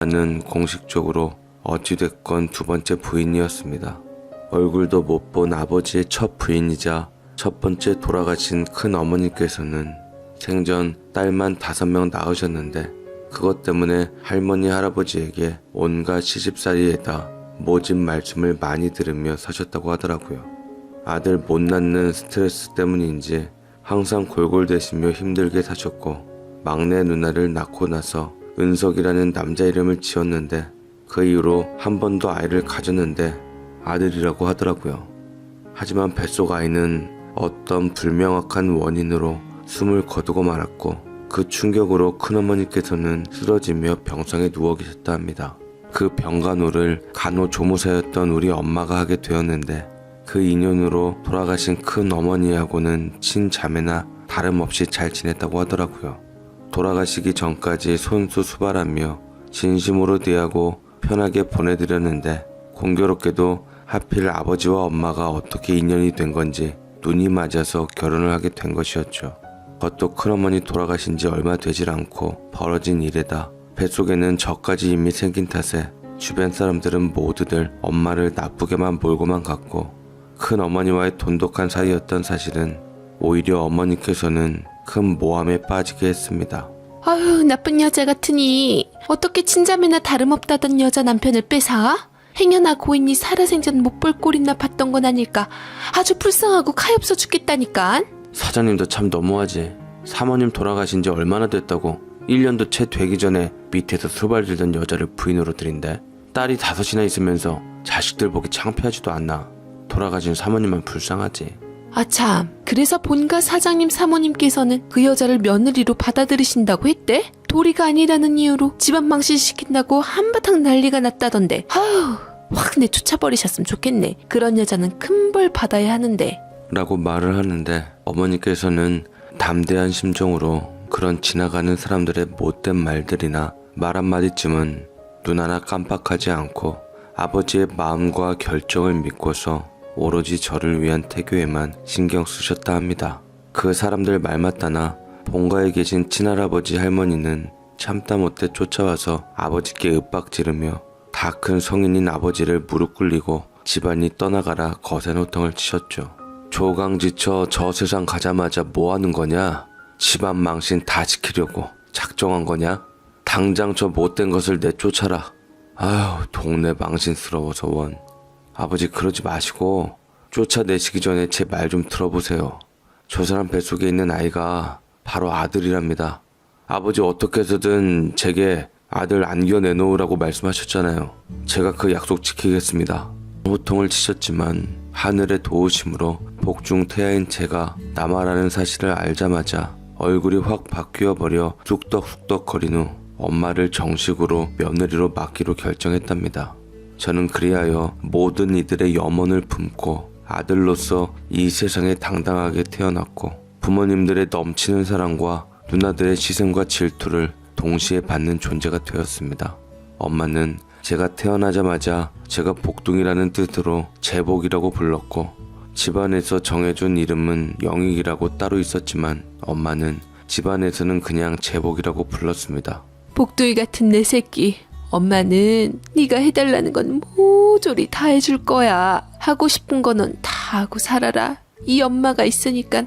나는 공식적으로 어찌됐건 두 번째 부인이었습니다. 얼굴도 못 본 아버지의 첫 부인이자 첫 번째 돌아가신 큰 어머니께서는 생전 딸만 5명 낳으셨는데 그것 때문에 할머니 할아버지에게 온갖 시집살이에다 모진 말씀을 많이 들으며 사셨다고 하더라고요. 아들 못 낳는 스트레스 때문인지 항상 골골대시며 힘들게 사셨고 막내 누나를 낳고 나서 은석이라는 남자 이름을 지었는데 그 이후로 한 번도 아이를 가졌는데 아들이라고 하더라고요. 하지만 뱃속 아이는 어떤 불명확한 원인으로 숨을 거두고 말았고 그 충격으로 큰어머니께서는 쓰러지며 병상에 누워 계셨다 합니다. 그 병간호를 간호조무사였던 우리 엄마가 하게 되었는데 그 인연으로 돌아가신 큰어머니하고는 친자매나 다름없이 잘 지냈다고 하더라고요. 돌아가시기 전까지 손수수발하며 진심으로 대하고 편하게 보내드렸는데 공교롭게도 하필 아버지와 엄마가 어떻게 인연이 된 건지 눈이 맞아서 결혼을 하게 된 것이었죠. 그것도 큰어머니 돌아가신 지 얼마 되질 않고 벌어진 일에다 뱃속에는 저까지 이미 생긴 탓에 주변 사람들은 모두들 엄마를 나쁘게만 몰고만 갔고 큰어머니와의 돈독한 사이였던 사실은 오히려 어머니께서는 큰 모함에 빠지게 했습니다. 아휴, 나쁜 여자 같으니 어떻게 친자매나 다름없다던 여자 남편을 뺏어? 행여나 고인이 살아생전 못 볼 꼴이나 봤던 건 아닐까. 아주 불쌍하고 가엾어 죽겠다니까. 사장님도 참 너무하지. 사모님 돌아가신 지 얼마나 됐다고 1년도 채 되기 전에 밑에서 수발 들던 여자를 부인으로 들인대. 딸이 5이나 있으면서 자식들 보기 창피하지도 않나. 돌아가신 사모님만 불쌍하지. 아참, 그래서 본가 사장님 사모님께서는 그 여자를 며느리로 받아들이신다고 했대? 도리가 아니라는 이유로 집안 망신시킨다고 한바탕 난리가 났다던데. 아휴, 확 내쫓아버리셨으면 좋겠네. 그런 여자는 큰 벌 받아야 하는데. 라고 말을 하는데 어머니께서는 담대한 심정으로 그런 지나가는 사람들의 못된 말들이나 말 한마디쯤은 눈 하나 깜빡하지 않고 아버지의 마음과 결정을 믿고서 오로지 저를 위한 태교에만 신경 쓰셨다 합니다. 그 사람들 말 맞다나 본가에 계신 친할아버지 할머니는 참다 못해 쫓아와서 아버지께 윽박지르며 다 큰 성인인 아버지를 무릎 꿇리고 집안이 떠나가라 거센호통을 치셨죠. 조강지처 저 세상 가자마자 뭐 하는 거냐? 집안 망신 다 지키려고 작정한 거냐? 당장 저 못된 것을 내쫓아라. 아휴, 동네 망신스러워서 원. 아버지 그러지 마시고 쫓아내시기 전에 제 말 좀 들어보세요. 저 사람 뱃속에 있는 아이가 바로 아들이랍니다. 아버지 어떻게 해서든 제게 아들 안겨내놓으라고 말씀하셨잖아요. 제가 그 약속 지키겠습니다. 호통을 치셨지만 하늘의 도우심으로 복중태아인 제가 남아라는 사실을 알자마자 얼굴이 확 바뀌어버려 쑥덕쑥덕 거린 후 엄마를 정식으로 며느리로 맡기로 결정했답니다. 저는 그리하여 모든 이들의 염원을 품고 아들로서 이 세상에 당당하게 태어났고 부모님들의 넘치는 사랑과 누나들의 시선과 질투를 동시에 받는 존재가 되었습니다. 엄마는 제가 태어나자마자 제가 복둥이라는 뜻으로 제복이라고 불렀고 집안에서 정해준 이름은 영익이라고 따로 있었지만 엄마는 집안에서는 그냥 제복이라고 불렀습니다. 복두이 같은 내 새끼. 엄마는 네가 해달라는 건 모조리 다 해줄 거야. 하고 싶은 거는 다 하고 살아라. 이 엄마가 있으니까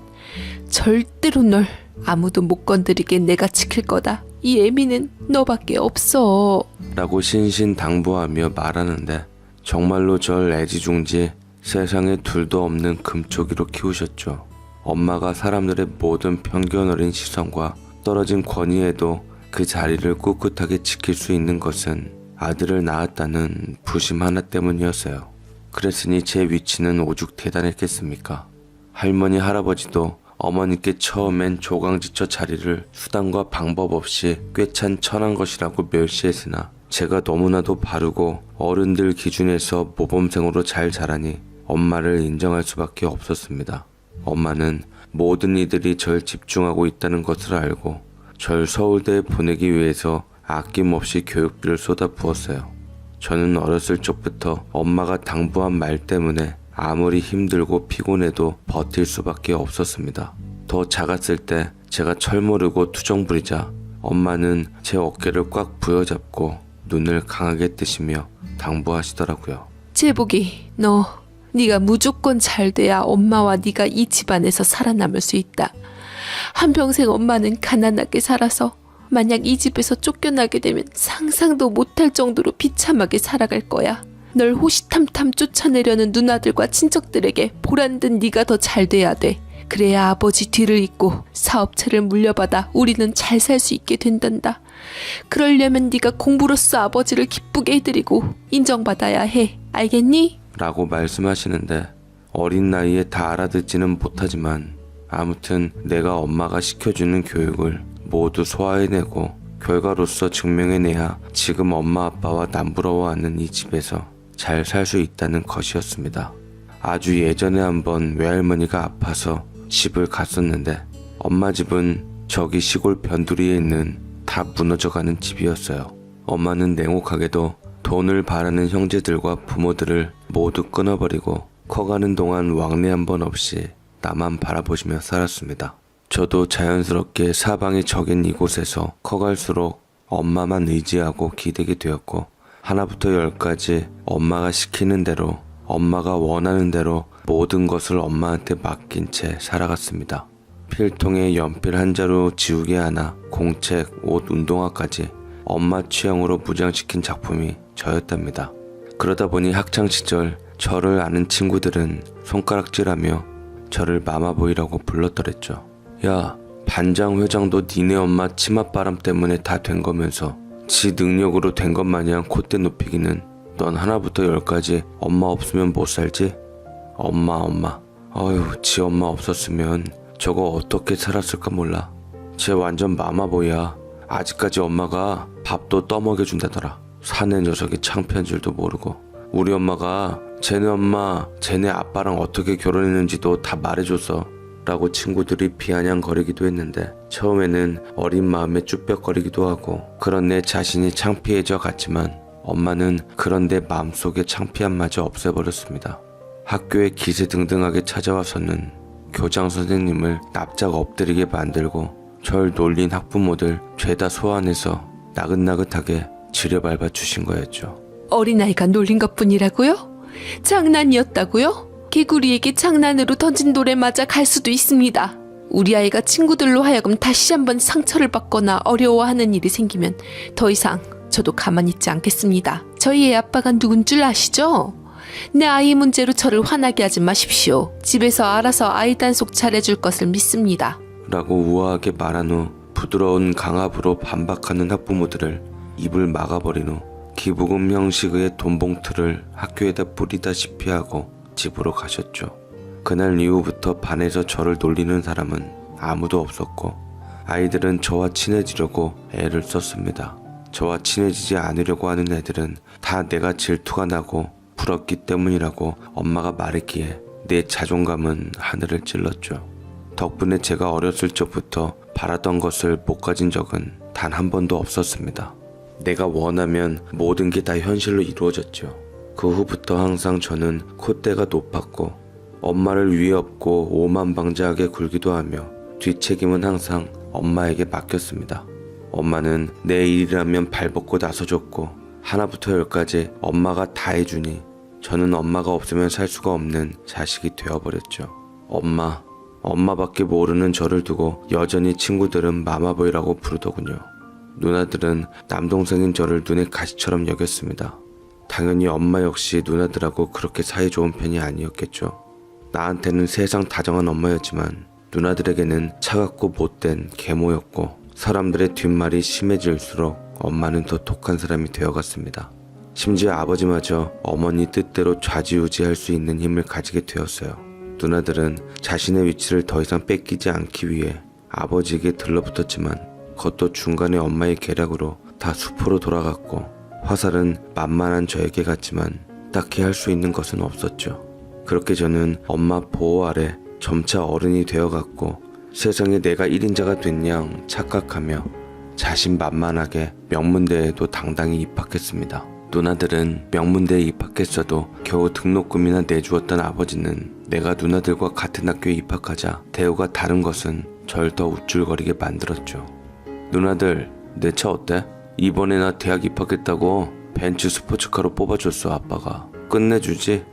절대로 널 아무도 못 건드리게 내가 지킬 거다. 이 애미는 너밖에 없어. 라고 신신당부하며 말하는데 정말로 절 애지중지 세상에 둘도 없는 금쪽이로 키우셨죠. 엄마가 사람들의 모든 편견 어린 시선과 떨어진 권위에도 그 자리를 꿋꿋하게 지킬 수 있는 것은 아들을 낳았다는 부심 하나 때문이었어요. 그랬으니 제 위치는 오죽 대단했겠습니까? 할머니 할아버지도 어머니께 처음엔 조강지처 자리를 수단과 방법 없이 꿰찬 천한 것이라고 멸시했으나 제가 너무나도 바르고 어른들 기준에서 모범생으로 잘 자라니 엄마를 인정할 수밖에 없었습니다. 엄마는 모든 이들이 절 집중하고 있다는 것을 알고 절 서울대에 보내기 위해서 아낌없이 교육비를 쏟아부었어요. 저는 어렸을 적부터 엄마가 당부한 말 때문에 아무리 힘들고 피곤해도 버틸 수밖에 없었습니다. 더 작았을 때 제가 철모르고 투정 부리자 엄마는 제 어깨를 꽉 부여잡고 눈을 강하게 뜨시며 당부하시더라고요. 제복이, 네가 무조건 잘 돼야 엄마와 네가 이 집안에서 살아남을 수 있다. 한평생 엄마는 가난하게 살아서 만약 이 집에서 쫓겨나게 되면 상상도 못할 정도로 비참하게 살아갈 거야. 널 호시탐탐 쫓아내려는 누나들과 친척들에게 보란듯 네가 더 잘 돼야 돼. 그래야 아버지 뒤를 잇고 사업체를 물려받아 우리는 잘 살 수 있게 된단다. 그러려면 네가 공부로서 아버지를 기쁘게 해드리고 인정받아야 해. 알겠니? 라고 말씀하시는데 어린 나이에 다 알아듣지는 못하지만 아무튼 내가 엄마가 시켜주는 교육을 모두 소화해내고 결과로서 증명해내야 지금 엄마 아빠와 남부러워하는 이 집에서 잘 살 수 있다는 것이었습니다. 아주 예전에 한번 외할머니가 아파서 집을 갔었는데 엄마 집은 저기 시골 변두리에 있는 다 무너져가는 집이었어요. 엄마는 냉혹하게도 돈을 바라는 형제들과 부모들을 모두 끊어버리고 커가는 동안 왕래 한 번 없이 나만 바라보시며 살았습니다. 저도 자연스럽게 사방이 적인 이곳에서 커갈수록 엄마만 의지하고 기대게 되었고 하나부터 열까지 엄마가 시키는 대로 엄마가 원하는 대로 모든 것을 엄마한테 맡긴 채 살아갔습니다. 필통에 연필 한 자루 지우개 하나, 공책, 옷, 운동화까지 엄마 취향으로 무장시킨 작품이 저였답니다. 그러다 보니 학창시절 저를 아는 친구들은 손가락질하며 저를 마마보이라고 불렀더랬죠. 야, 반장 회장도 니네 엄마 치맛바람 때문에 다 된 거면서 지 능력으로 된 것 마냥 콧대 높이기는 넌 하나부터 열까지 엄마 없으면 못 살지? 엄마. 어휴, 지 엄마 없었으면 저거 어떻게 살았을까 몰라. 쟤 완전 마마보이야. 아직까지 엄마가 밥도 떠먹여준다더라. 사내 녀석이 창피한 줄도 모르고. 우리 엄마가 쟤네 엄마, 쟤네 아빠랑 어떻게 결혼했는지도 다 말해줬어. 라고 친구들이 비아냥거리기도 했는데 처음에는 어린 마음에 쭈뼛거리기도 하고 그런 내 자신이 창피해져 갔지만 엄마는 그런 내 마음속의 창피함마저 없애버렸습니다. 학교에 기세등등하게 찾아와서는 교장 선생님을 납작 엎드리게 만들고 절 놀린 학부모들 죄다 소환해서 나긋나긋하게 지려밟아 주신 거였죠. 어린아이가 놀린 것뿐이라고요? 장난이었다고요? 개구리에게 장난으로 던진 돌에 맞아 갈 수도 있습니다. 우리 아이가 친구들로 하여금 다시 한번 상처를 받거나 어려워하는 일이 생기면 더 이상 저도 가만히 있지 않겠습니다. 저희 애 아빠가 누군 줄 아시죠? 내 아이 문제로 저를 화나게 하지 마십시오. 집에서 알아서 아이 단속 잘해줄 것을 믿습니다. 라고 우아하게 말한 후 부드러운 강압으로 반박하는 학부모들을 입을 막아버린 후 기부금 형식의 돈봉투를 학교에다 뿌리다시피 하고 집으로 가셨죠. 그날 이후부터 반에서 저를 놀리는 사람은 아무도 없었고 아이들은 저와 친해지려고 애를 썼습니다. 저와 친해지지 않으려고 하는 애들은 다 내가 질투가 나고 부럽기 때문이라고 엄마가 말했기에 내 자존감은 하늘을 찔렀죠. 덕분에 제가 어렸을 적부터 바라던 것을 못 가진 적은 단 한 번도 없었습니다. 내가 원하면 모든 게 다 현실로 이루어졌죠. 그 후부터 항상 저는 콧대가 높았고 엄마를 위에 업고 오만방자하게 굴기도 하며 뒷책임은 항상 엄마에게 맡겼습니다. 엄마는 내 일이라면 발벗고 나서줬고 하나부터 열까지 엄마가 다 해주니 저는 엄마가 없으면 살 수가 없는 자식이 되어버렸죠. 엄마밖에 모르는 저를 두고 여전히 친구들은 마마보이라고 부르더군요. 누나들은 남동생인 저를 눈에 가시처럼 여겼습니다. 당연히 엄마 역시 누나들하고 그렇게 사이 좋은 편이 아니었겠죠. 나한테는 세상 다정한 엄마였지만 누나들에게는 차갑고 못된 계모였고 사람들의 뒷말이 심해질수록 엄마는 더 독한 사람이 되어갔습니다. 심지어 아버지마저 어머니 뜻대로 좌지우지할 수 있는 힘을 가지게 되었어요. 누나들은 자신의 위치를 더 이상 뺏기지 않기 위해 아버지에게 들러붙었지만 그것도 중간에 엄마의 계략으로 다 수포로 돌아갔고 화살은 만만한 저에게 갔지만 딱히 할 수 있는 것은 없었죠. 그렇게 저는 엄마 보호 아래 점차 어른이 되어갔고 세상에 내가 1인자가 된 양 착각하며 자신만만하게 명문대에도 당당히 입학했습니다. 누나들은 명문대에 입학했어도 겨우 등록금이나 내주었던 아버지는 내가 누나들과 같은 학교에 입학하자 대우가 다른 것은 절 더 우쭐거리게 만들었죠. 누나들, 내 차 어때? 이번에 나 대학 입학했다고 벤츠 스포츠카로 뽑아줬어. 아빠가 끝내주지.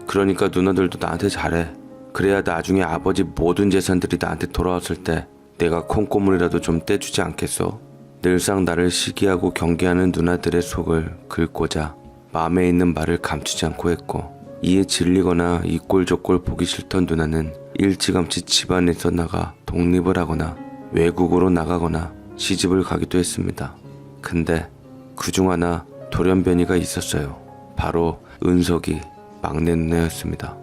그러니까 누나들도 나한테 잘해. 그래야 나중에 아버지 모든 재산들이 나한테 돌아왔을 때 내가 콩고물이라도 좀 떼주지 않겠어. 늘상 나를 시기하고 경계하는 누나들의 속을 긁고자 마음에 있는 말을 감추지 않고 했고, 이에 질리거나 이 꼴 저 꼴 보기 싫던 누나는 일찌감치 집안에서 나가 독립을 하거나 외국으로 나가거나 시집을 가기도 했습니다. 근데 그중 하나 돌연변이가 있었어요. 바로 은석이 막내 누나였습니다.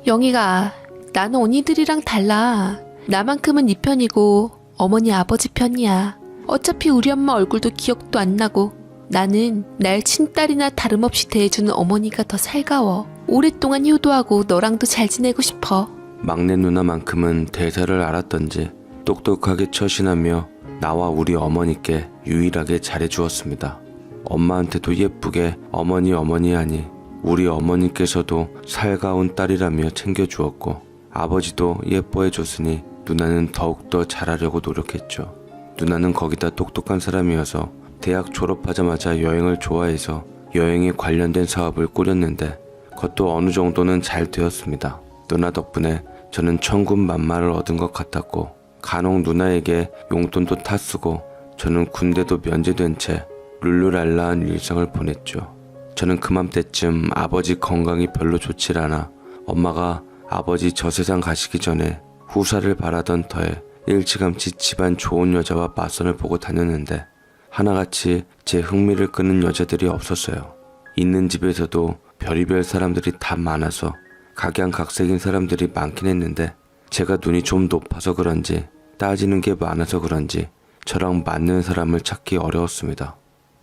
영희가, 나는 언니들이랑 달라. 나만큼은 네 편이고 어머니 아버지 편이야. 어차피 우리 엄마 얼굴도 기억도 안 나고 나는 날 친딸이나 다름없이 대해주는 어머니가 더 살가워. 오랫동안 효도하고 너랑도 잘 지내고 싶어. 막내 누나만큼은 대사를 알았던지 똑똑하게 처신하며 나와 우리 어머니께 유일하게 잘해주었습니다. 엄마한테도 예쁘게 어머니 하니 우리 어머니께서도 살가운 딸이라며 챙겨주었고, 아버지도 예뻐해줬으니 누나는 더욱더 잘하려고 노력했죠. 누나는 거기다 똑똑한 사람이어서 대학 졸업하자마자 여행을 좋아해서 여행에 관련된 사업을 꾸렸는데 그것도 어느 정도는 잘 되었습니다. 누나 덕분에 저는 천군만마를 얻은 것 같았고, 간혹 누나에게 용돈도 타 쓰고 저는 군대도 면제된 채 룰루랄라한 일상을 보냈죠. 저는 그맘때쯤 아버지 건강이 별로 좋질 않아 엄마가 아버지 저 세상 가시기 전에 후사를 바라던 터에 일찌감치 집안 좋은 여자와 맞선을 보고 다녔는데 하나같이 제 흥미를 끄는 여자들이 없었어요. 있는 집에서도 별의별 사람들이 다 많아서 각양각색인 사람들이 많긴 했는데 제가 눈이 좀 높아서 그런지 따지는 게 많아서 그런지 저랑 맞는 사람을 찾기 어려웠습니다.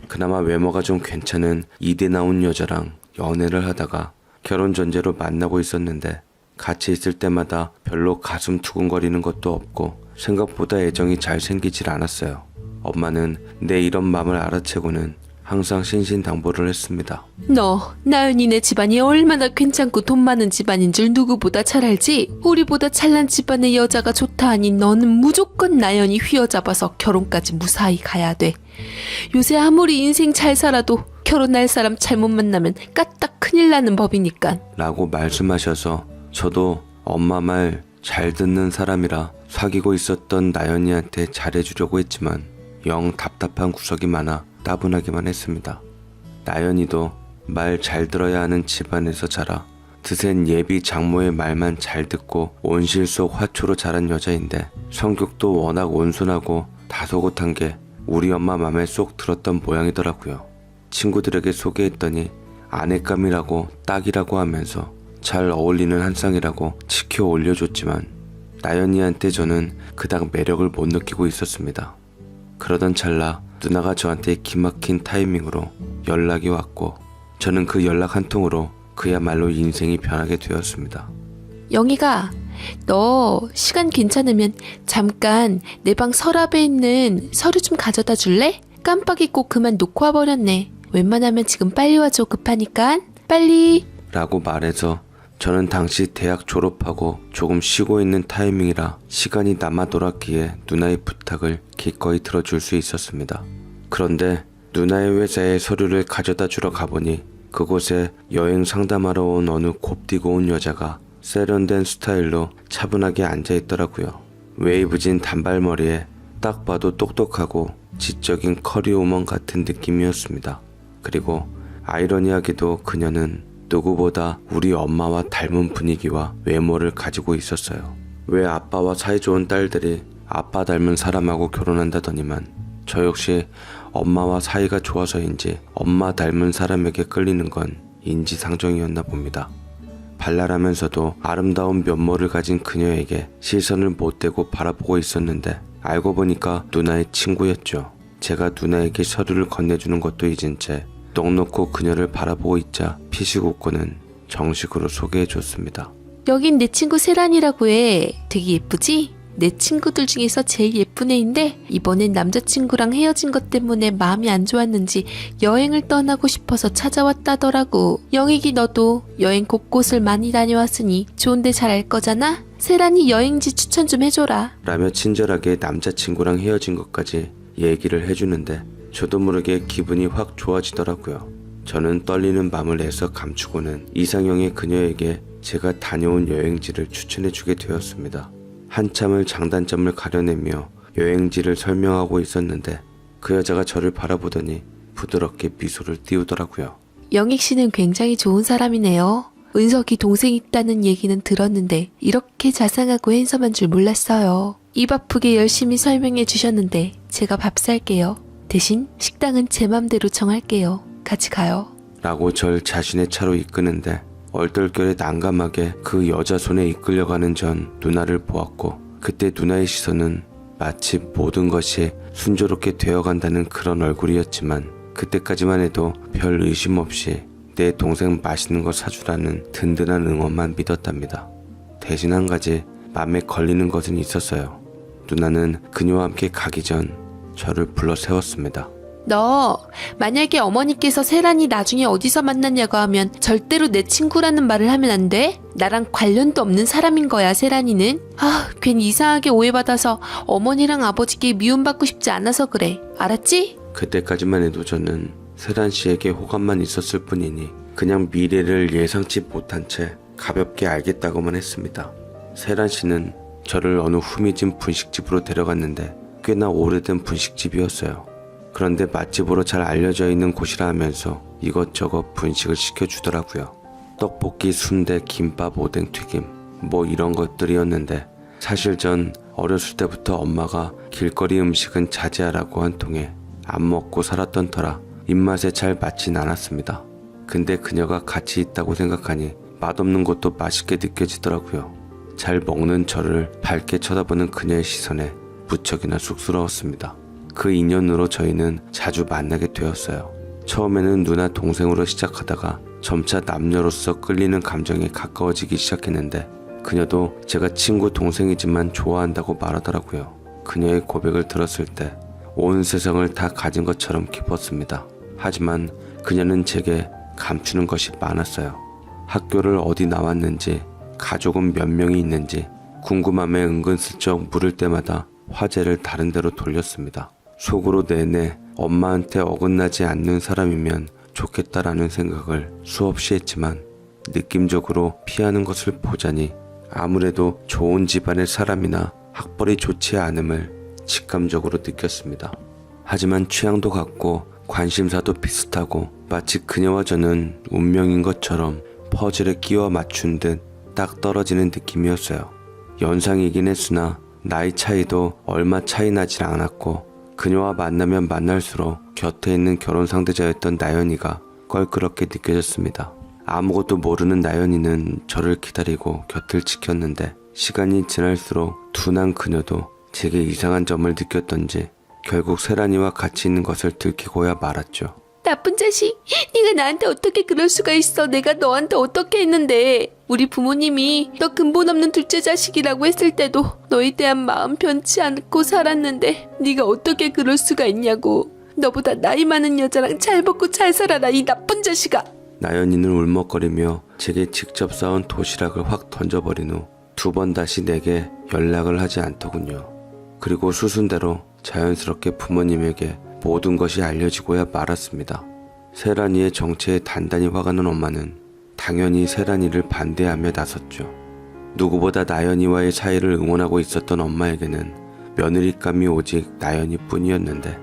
그나마 외모가 좀 괜찮은 이대 나온 여자랑 연애를 하다가 결혼 전제로 만나고 있었는데 같이 있을 때마다 별로 가슴 두근거리는 것도 없고 생각보다 애정이 잘 생기질 않았어요. 엄마는 내 이런 마음을 알아채고는 항상 신신당부를 했습니다. 너, 나은이네 집안이 얼마나 괜찮고 돈 많은 집안인 줄 누구보다 잘 알지? 우리보다 잘난 집안의 여자가 좋다 하니 너는 무조건 나연이 휘어잡아서 결혼까지 무사히 가야 돼. 요새 아무리 인생 잘 살아도 결혼할 사람 잘못 만나면 까딱 큰일 나는 법이니까. 라고 말씀하셔서 저도 엄마 말 잘 듣는 사람이라 사귀고 있었던 나연이한테 잘해주려고 했지만 영 답답한 구석이 많아 따분하기만 했습니다. 나연이도 말 잘 들어야 하는 집안에서 자라 드센 예비 장모의 말만 잘 듣고 온실 속 화초로 자란 여자인데 성격도 워낙 온순하고 다소곳한 게 우리 엄마 맘에 쏙 들었던 모양이더라고요. 친구들에게 소개했더니 아내감이라고 딱이라고 하면서 잘 어울리는 한 쌍이라고 지켜 올려줬지만 나연이한테 저는 그닥 매력을 못 느끼고 있었습니다. 그러던 찰나 누나가 저한테 기막힌 타이밍으로 연락이 왔고 저는 그 연락 한 통으로 그야말로 인생이 변하게 되었습니다. 영희가, 너 시간 괜찮으면 잠깐 내 방 서랍에 있는 서류 좀 가져다 줄래? 깜빡 잊고 그만 놓고 와버렸네. 웬만하면 지금 빨리 와줘. 급하니까. 빨리. 라고 말해서 저는 당시 대학 졸업하고 조금 쉬고 있는 타이밍이라 시간이 남아 돌았기에 누나의 부탁을 기꺼이 들어줄 수 있었습니다. 그런데 누나의 회사에 서류를 가져다 주러 가보니 그곳에 여행 상담하러 온 어느 곱디고 온 여자가 세련된 스타일로 차분하게 앉아있더라고요. 웨이브진 단발머리에 딱 봐도 똑똑하고 지적인 커리우먼 같은 느낌이었습니다. 그리고 아이러니하게도 그녀는 누구보다 우리 엄마와 닮은 분위기와 외모를 가지고 있었어요. 왜 아빠와 사이좋은 딸들이 아빠 닮은 사람하고 결혼한다더니만 저 역시 엄마와 사이가 좋아서인지 엄마 닮은 사람에게 끌리는 건 인지상정이었나 봅니다. 발랄하면서도 아름다운 면모를 가진 그녀에게 시선을 못 대고 바라보고 있었는데 알고 보니까 누나의 친구였죠. 제가 누나에게 서류를 건네주는 것도 잊은 채 넋 놓고 그녀를 바라보고 있자 피식 웃고는 정식으로 소개해줬습니다. 여긴 내 친구 세란이라고 해. 되게 예쁘지? 내 친구들 중에서 제일 예쁜 애인데 이번엔 남자친구랑 헤어진 것 때문에 마음이 안 좋았는지 여행을 떠나고 싶어서 찾아왔다더라고. 영익이 너도 여행 곳곳을 많이 다녀왔으니 좋은데 잘 알 거잖아? 세란이 여행지 추천 좀 해줘라. 라며 친절하게 남자친구랑 헤어진 것까지 얘기를 해주는데 저도 모르게 기분이 확 좋아지더라고요. 저는 떨리는 마음을 애써 감추고는 이상형의 그녀에게 제가 다녀온 여행지를 추천해주게 되었습니다. 한참을 장단점을 가려내며 여행지를 설명하고 있었는데 그 여자가 저를 바라보더니 부드럽게 미소를 띄우더라고요. 영익 씨는 굉장히 좋은 사람이네요. 은석이 동생 있다는 얘기는 들었는데 이렇게 자상하고 핸섬한 줄 몰랐어요. 입 아프게 열심히 설명해 주셨는데 제가 밥 살게요. 대신 식당은 제 맘대로 정할게요. 같이 가요. 라고 절 자신의 차로 이끄는데 얼떨결에 난감하게 그 여자 손에 이끌려가는 전 누나를 보았고 그때 누나의 시선은 마치 모든 것이 순조롭게 되어간다는 그런 얼굴이었지만 그때까지만 해도 별 의심 없이 내 동생 맛있는 거 사주라는 든든한 응원만 믿었답니다. 대신 한 가지 맘에 걸리는 것은 있었어요. 누나는 그녀와 함께 가기 전 저를 불러 세웠습니다. 너 만약에 어머니께서 세란이 나중에 어디서 만났냐고 하면 절대로 내 친구라는 말을 하면 안 돼? 나랑 관련도 없는 사람인 거야 세란이는. 괜히 이상하게 오해받아서 어머니랑 아버지께 미움받고 싶지 않아서 그래. 알았지? 그때까지만 해도 저는 세란 씨에게 호감만 있었을 뿐이니 그냥 미래를 예상치 못한 채 가볍게 알겠다고만 했습니다. 세란 씨는 저를 어느 후미진 분식집으로 데려갔는데 꽤나 오래된 분식집이었어요. 그런데 맛집으로 잘 알려져 있는 곳이라 하면서 이것저것 분식을 시켜주더라고요. 떡볶이, 순대, 김밥, 오뎅, 튀김 뭐 이런 것들이었는데 사실 전 어렸을 때부터 엄마가 길거리 음식은 자제하라고 한 통에 안 먹고 살았던 터라 입맛에 잘 맞진 않았습니다. 근데 그녀가 같이 있다고 생각하니 맛없는 것도 맛있게 느껴지더라고요. 잘 먹는 저를 밝게 쳐다보는 그녀의 시선에 무척이나 쑥스러웠습니다. 그 인연으로 저희는 자주 만나게 되었어요. 처음에는 누나 동생으로 시작하다가 점차 남녀로서 끌리는 감정에 가까워지기 시작했는데 그녀도 제가 친구 동생이지만 좋아한다고 말하더라고요. 그녀의 고백을 들었을 때 온 세상을 다 가진 것처럼 기뻤습니다. 하지만 그녀는 제게 감추는 것이 많았어요. 학교를 어디 나왔는지, 가족은 몇 명이 있는지 궁금함에 은근슬쩍 물을 때마다 화제를 다른 데로 돌렸습니다. 속으로 내내 엄마한테 어긋나지 않는 사람이면 좋겠다라는 생각을 수없이 했지만 느낌적으로 피하는 것을 보자니 아무래도 좋은 집안의 사람이나 학벌이 좋지 않음을 직감적으로 느꼈습니다. 하지만 취향도 같고 관심사도 비슷하고 마치 그녀와 저는 운명인 것처럼 퍼즐에 끼워 맞춘 듯 딱 떨어지는 느낌이었어요. 연상이긴 했으나 나이 차이도 얼마 차이 나질 않았고 그녀와 만나면 만날수록 곁에 있는 결혼 상대자였던 나연이가 껄끄럽게 느껴졌습니다. 아무것도 모르는 나연이는 저를 기다리고 곁을 지켰는데 시간이 지날수록 둔한 그녀도 제게 이상한 점을 느꼈던지 결국 세란이와 같이 있는 것을 들키고야 말았죠. 나쁜 자식, 네가 나한테 어떻게 그럴 수가 있어. 내가 너한테 어떻게 했는데. 우리 부모님이 너 근본 없는 둘째 자식이라고 했을 때도 너에 대한 마음 변치 않고 살았는데 네가 어떻게 그럴 수가 있냐고. 너보다 나이 많은 여자랑 잘 먹고 잘 살아라 이 나쁜 자식아. 나연이는 울먹거리며 제게 직접 싸온 도시락을 확 던져버린 후 두 번 다시 내게 연락을 하지 않더군요. 그리고 수순대로 자연스럽게 부모님에게 모든 것이 알려지고야 말았습니다. 세란이의 정체에 단단히 화가 난 엄마는 당연히 세란이를 반대하며 나섰죠. 누구보다 나연이와의 사이를 응원하고 있었던 엄마에게는 며느리감이 오직 나연이뿐이었는데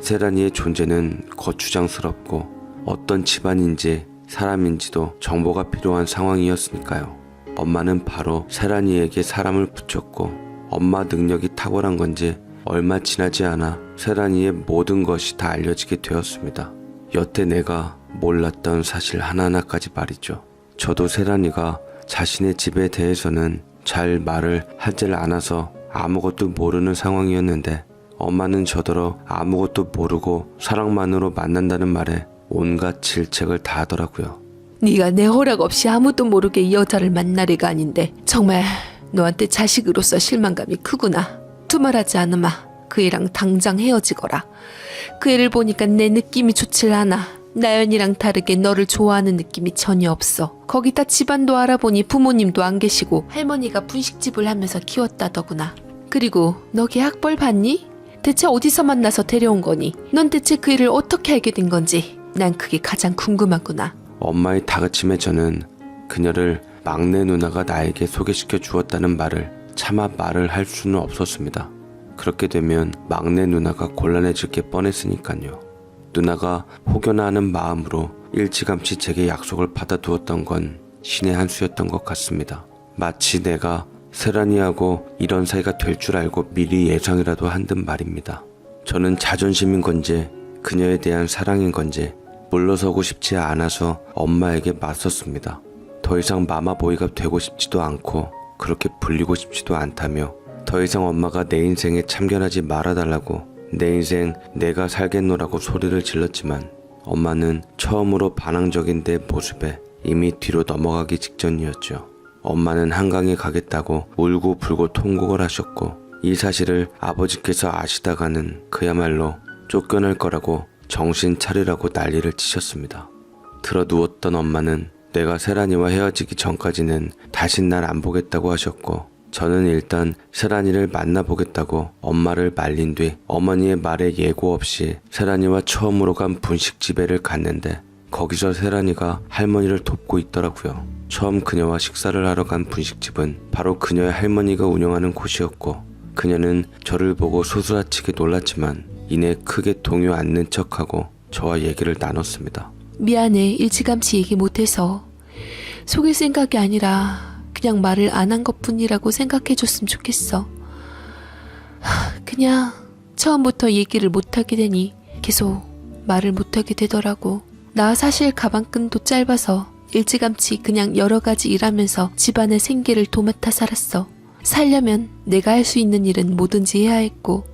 세란이의 존재는 거추장스럽고 어떤 집안인지 사람인지도 정보가 필요한 상황이었으니까요. 엄마는 바로 세란이에게 사람을 붙였고 엄마 능력이 탁월한 건지 얼마 지나지 않아 세란이의 모든 것이 다 알려지게 되었습니다. 여태 내가 몰랐던 사실 하나하나까지 말이죠. 저도 세란이가 자신의 집에 대해서는 잘 말을 하질 않아서 아무것도 모르는 상황이었는데 엄마는 저더러 아무것도 모르고 사랑만으로 만난다는 말에 온갖 질책을 다 하더라고요. 네가 내 허락 없이 아무도 모르게 이 여자를 만나리가 아닌데 정말 너한테 자식으로서 실망감이 크구나. 두말하지 않으마. 그 애랑 당장 헤어지거라. 그 애를 보니까 내 느낌이 좋질 않아. 나연이랑 다르게 너를 좋아하는 느낌이 전혀 없어. 거기다 집안도 알아보니 부모님도 안 계시고 할머니가 분식집을 하면서 키웠다더구나. 그리고 너 걔 학벌 봤니? 대체 어디서 만나서 데려온 거니? 넌 대체 그 일을 어떻게 알게 된 건지 난 그게 가장 궁금하구나. 엄마의 다그침에 저는 그녀를 막내 누나가 나에게 소개시켜 주었다는 말을 차마 말을 할 수는 없었습니다. 그렇게 되면 막내 누나가 곤란해질 게 뻔했으니까요. 누나가 혹여나 하는 마음으로 일찌감치 제게 약속을 받아두었던 건 신의 한 수였던 것 같습니다. 마치 내가 세란이하고 이런 사이가 될 줄 알고 미리 예상이라도 한 듯 말입니다. 저는 자존심인 건지 그녀에 대한 사랑인 건지 물러서고 싶지 않아서 엄마에게 맞섰습니다. 더 이상 마마보이가 되고 싶지도 않고 그렇게 불리고 싶지도 않다며 더 이상 엄마가 내 인생에 참견하지 말아달라고 내 인생 내가 살겠노라고 소리를 질렀지만 엄마는 처음으로 반항적인 내 모습에 이미 뒤로 넘어가기 직전이었죠. 엄마는 한강에 가겠다고 울고 불고 통곡을 하셨고 이 사실을 아버지께서 아시다가는 그야말로 쫓겨날 거라고 정신 차리라고 난리를 치셨습니다. 들어 누웠던 엄마는 내가 세란이와 헤어지기 전까지는 다신 날 안 보겠다고 하셨고 저는 일단 세란이를 만나보겠다고 엄마를 말린 뒤 어머니의 말에 예고 없이 세란이와 처음으로 간 분식집에를 갔는데 거기서 세란이가 할머니를 돕고 있더라고요. 처음 그녀와 식사를 하러 간 분식집은 바로 그녀의 할머니가 운영하는 곳이었고 그녀는 저를 보고 소스라치게 놀랐지만 이내 크게 동요 않는 척하고 저와 얘기를 나눴습니다. 미안해. 일찌감치 얘기 못해서. 속일 생각이 아니라 그냥 말을 안 한 것뿐이라고 생각해줬으면 좋겠어. 그냥 처음부터 얘기를 못하게 되니 계속 말을 못하게 되더라고. 나 사실 가방끈도 짧아서 일찌감치 그냥 여러 가지 일하면서 집안의 생계를 도맡아 살았어. 살려면 내가 할 수 있는 일은 뭐든지 해야 했고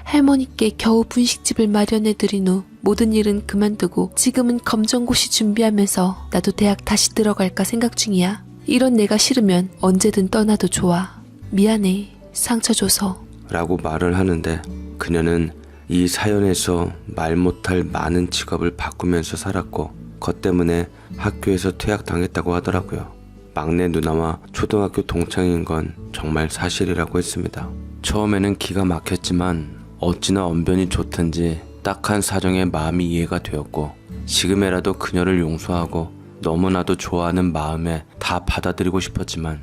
할머니께 겨우 분식집을 마련해드린 후 모든 일은 그만두고 지금은 검정고시 준비하면서 나도 대학 다시 들어갈까 생각 중이야. 이런 내가 싫으면 언제든 떠나도 좋아. 미안해. 상처 줘서. 라고 말을 하는데 그녀는 이 사연에서 말 못할 많은 직업을 바꾸면서 살았고 그것 때문에 학교에서 퇴학당했다고 하더라고요. 막내 누나와 초등학교 동창인 건 정말 사실이라고 했습니다. 처음에는 기가 막혔지만 어찌나 언변이 좋든지 딱한 사정에 마음이 이해가 되었고 지금이라도 그녀를 용서하고 너무나도 좋아하는 마음에 다 받아들이고 싶었지만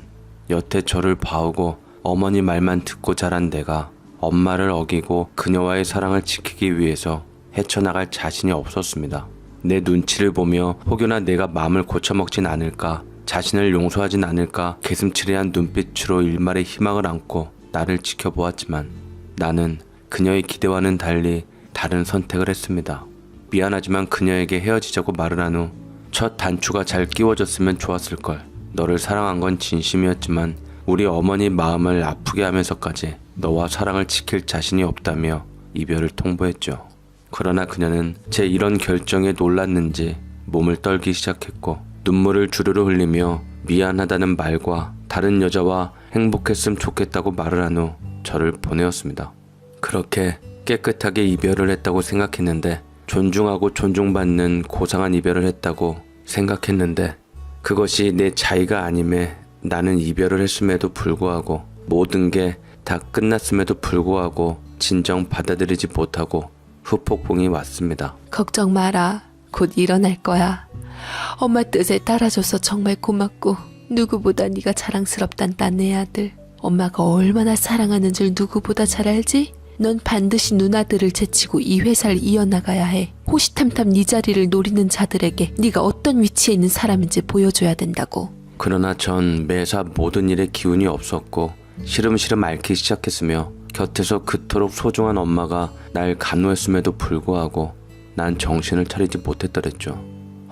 여태 저를 봐오고 어머니 말만 듣고 자란 내가 엄마를 어기고 그녀와의 사랑을 지키기 위해서 헤쳐나갈 자신이 없었습니다. 내 눈치를 보며 혹여나 내가 마음을 고쳐먹진 않을까, 자신을 용서하진 않을까 개슴츠레한 눈빛으로 일말의 희망을 안고 나를 지켜보았지만 나는 그녀의 기대와는 달리 다른 선택을 했습니다. 미안하지만 그녀에게 헤어지자고 말을 한 후 첫 단추가 잘 끼워졌으면 좋았을걸. 너를 사랑한 건 진심이었지만 우리 어머니 마음을 아프게 하면서까지 너와 사랑을 지킬 자신이 없다며 이별을 통보했죠. 그러나 그녀는 제 이런 결정에 놀랐는지 몸을 떨기 시작했고 눈물을 주르르 흘리며 미안하다는 말과 다른 여자와 행복했으면 좋겠다고 말을 한 후 저를 보내었습니다. 그렇게 깨끗하게 이별을 했다고 생각했는데 존중하고 존중받는 고상한 이별을 했다고 생각했는데 그것이 내 자의가 아님에 나는 이별을 했음에도 불구하고 모든 게 다 끝났음에도 불구하고 진정 받아들이지 못하고 후폭풍이 왔습니다. 걱정 마라. 곧 일어날 거야. 엄마 뜻에 따라줘서 정말 고맙고 누구보다 네가 자랑스럽단다 내 아들. 엄마가 얼마나 사랑하는 줄 누구보다 잘 알지? 넌 반드시 누나들을 제치고 이 회사를 이어나가야 해. 호시탐탐 네 자리를 노리는 자들에게 네가 어떤 위치에 있는 사람인지 보여줘야 된다고. 그러나 전 매사 모든 일에 기운이 없었고 시름시름 앓기 시작했으며 곁에서 그토록 소중한 엄마가 날 간호했음에도 불구하고 난 정신을 차리지 못했더랬죠.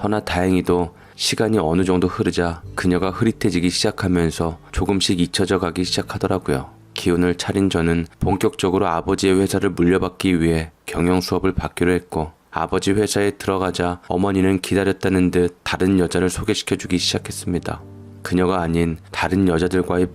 허나 다행히도 시간이 어느 정도 흐르자 그녀가 흐릿해지기 시작하면서 조금씩 잊혀져 가기 시작하더라고요. 기운을 차린 저는 본격적으로 아버지의 회사를 물려받기 위해 경영 수업을 받기로 했고 아버지 회사에 들어가자 어머니는 기다렸다는 듯 다른 여자를 소개시켜주기 시작했습니다. 그녀가 아닌 다른 여자들과의